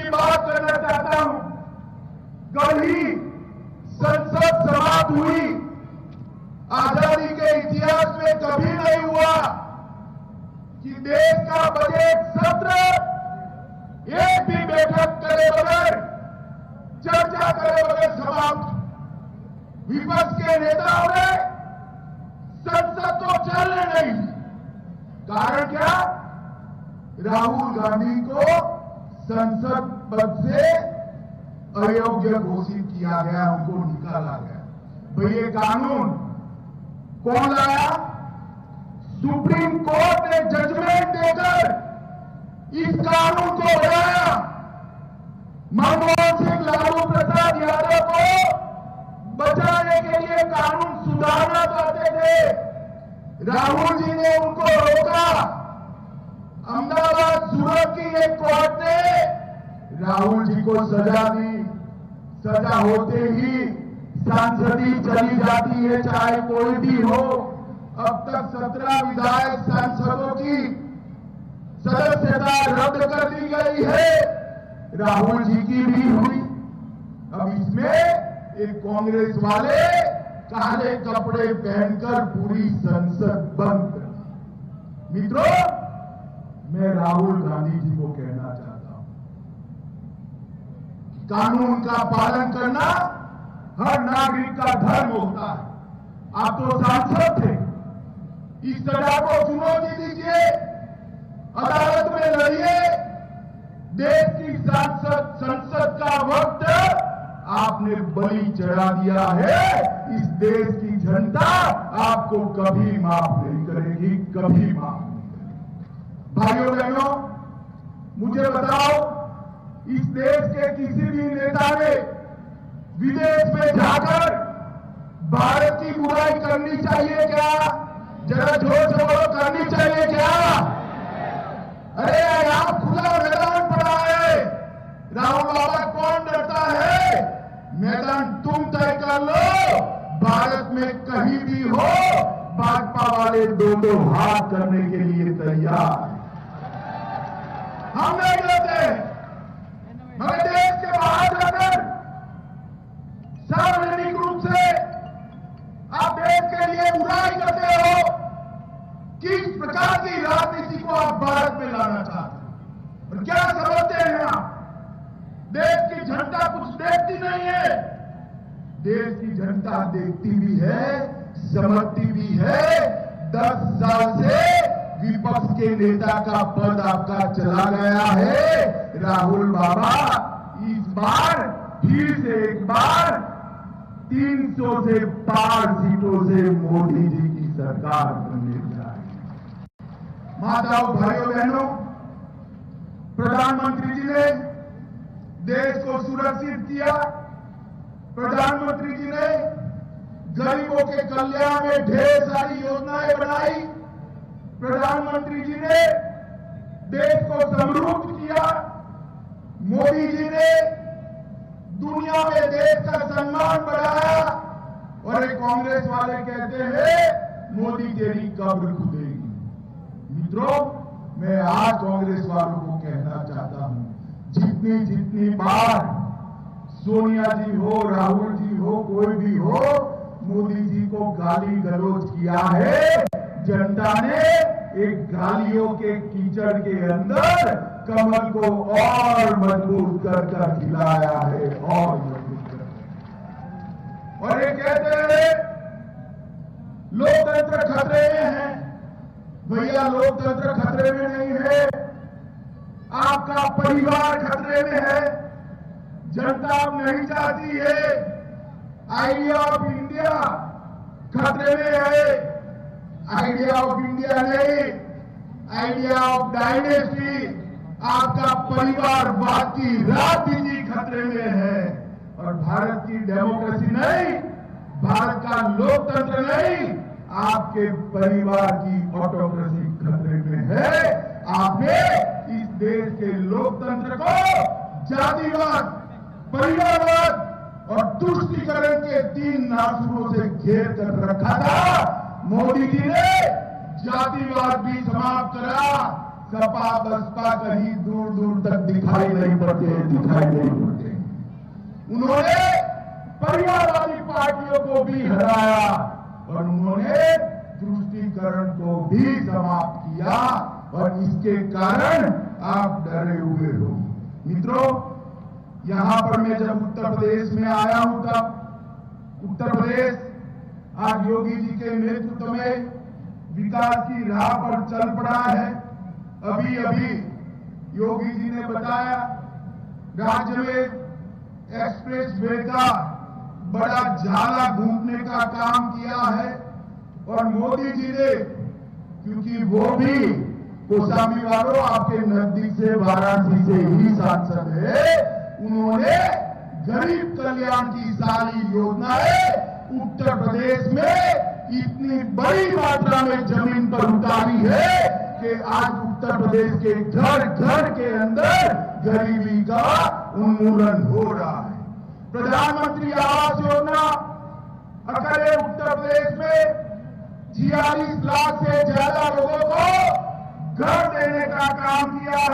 की बात करना चाहता हूं। कल ही संसद समाप्त हुई। आजादी के इतिहास में कभी नहीं हुआ कि देश का बजट सत्र एक भी बैठक करे बगैर, चर्चा करे बगैर समाप्त। विपक्ष के नेताओं ने संसद तो चलने नहीं। कारण क्या? राहुल गांधी को संसद पद से अयोग्य घोषित किया गया, उनको निकाला गया। भाई ये कानून कौन लाया? सुप्रीम कोर्ट ने जजमेंट देकर इस कानून को बनाया। मनमोहन सिंह लालू प्रसाद यादव को बचाने के लिए कानून सुधारना चाहते थे। राहुल जी ने उनको रोका। अहमदाबाद सूरत की एक कोर्ट ने राहुल जी को सजा दी। सजा होते ही सांसदी चली जाती है, चाहे कोई भी हो। अब तक 17 विधायक सांसदों की सदस्यता रद्द कर दी गई है। राहुल जी की भी हुई। अब इसमें एक कांग्रेस वाले काले कपड़े पहनकर पूरी संसद बंद। मित्रों, मैं राहुल गांधी जी को कहना चाहता हूं, कानून का पालन करना हर नागरिक का धर्म होता है। आप तो सांसद थे, इस सजा को चुनौती दीजिए, अदालत में लड़िए। देश की संसद का वक्त आपने बलि चढ़ा दिया है। इस देश की जनता आपको कभी माफ नहीं करेगी, कभी माफ नहीं करेगी। भाइयों बहनों, मुझे बताओ, इस देश के किसी भी नेता ने विदेश में जाकर भारत की बुराई करनी चाहिए क्या? जरा जोर से बोलो, करनी चाहिए क्या? अरे यहाँ खुला मैदान पड़ा है। राहुल बाबा कौन डरता है? मैदान तुम तय कर लो। भारत में कहीं भी हो, भाजपा वाले दो हाथ करने के लिए तैयार। हम नहीं डरते। मगर देश के बाहर जाकर सार्वजनिक रूप से आप देश के लिए बुराई करते हो। किस प्रकार की राजनीति को आप भारत में लाना चाहते हैं और क्या समझते हैं आप? देश की जनता कुछ देखती नहीं है। देश की जनता देखती भी है, समझती भी है। 10 साल से विपक्ष के नेता का पद आपका चला गया है। राहुल बाबा, इस बार फिर से एक बार 300 से पार सीटों से मोदी जी की सरकार बनने जा रही है। माताओं, भाइयों बहनों, प्रधानमंत्री जी ने देश को सुरक्षित किया। प्रधानमंत्री जी ने गरीबों के कल्याण में ढेर सारी योजनाएं बनाई। प्रधानमंत्री जी ने देश को समृद्ध किया। मोदी जी ने दुनिया में देश का सम्मान बढ़ाया। और एक कांग्रेस वाले कहते हैं मोदी तेरी कब्र खुदेगी। मित्रों, मैं आज कांग्रेस वालों को कहना चाहता हूं, जितनी बार सोनिया जी हो, राहुल जी हो, कोई भी हो, मोदी जी को गाली गलौज किया है, जनता ने एक गालियों के कीचड़ के अंदर कमल को और मजबूत कर खिलाया है, और मजबूत कर। और ये कहते हैं लोकतंत्र खतरे में है। भैया, लोकतंत्र खतरे में नहीं है, आपका परिवार खतरे में है। जनता नहीं चाहती है। आइडिया ऑफ इंडिया खतरे में है। आइडिया ऑफ इंडिया नहीं, आइडिया ऑफ डायनेस्टी, आपका परिवारवाद की राजनीति खतरे में है। और भारत की डेमोक्रेसी नहीं, भारत का लोकतंत्र नहीं, आपके परिवार की ऑटोक्रेसी खतरे में है। आपने इस देश के लोकतंत्र को जातिवाद, परिवारवाद और तुष्टीकरण के 3 नासूरों से घेर कर रखा था। मोदी जी ने जातिवाद भी समाप्त करा, सपा बसपा कहीं दूर दूर तक दिखाई नहीं पड़ते। उन्होंने परिवारवादी पार्टियों को भी हराया और उन्होंने तुष्टीकरण को भी समाप्त किया और इसके कारण आप डरे हुए हो। मित्रों, यहां पर मैं जब उत्तर प्रदेश में आया हूं तब उत्तर प्रदेश आज योगी जी के नेतृत्व में विकास की राह पर चल पड़ा है। अभी अभी योगी जी ने बताया राज्य में एक्सप्रेस वे का बड़ा झाला घूमने का काम किया है और मोदी जी ने, क्योंकि वो भी कोसामी वालों आपके नजदीक से वाराणसी से ही सांसद है, उन्होंने गरीब कल्याण की सारी योजनाएं उत्तर प्रदेश में इतनी बड़ी मात्रा में जमीन पर उतारी है कि आज उत्तर प्रदेश के घर घर के अंदर गरीबी का उन्मूलन हो रहा है। प्रधानमंत्री आवास योजना अकेले उत्तर प्रदेश में 46 लाख से ज्यादा लोगों को घर देने का काम किया है।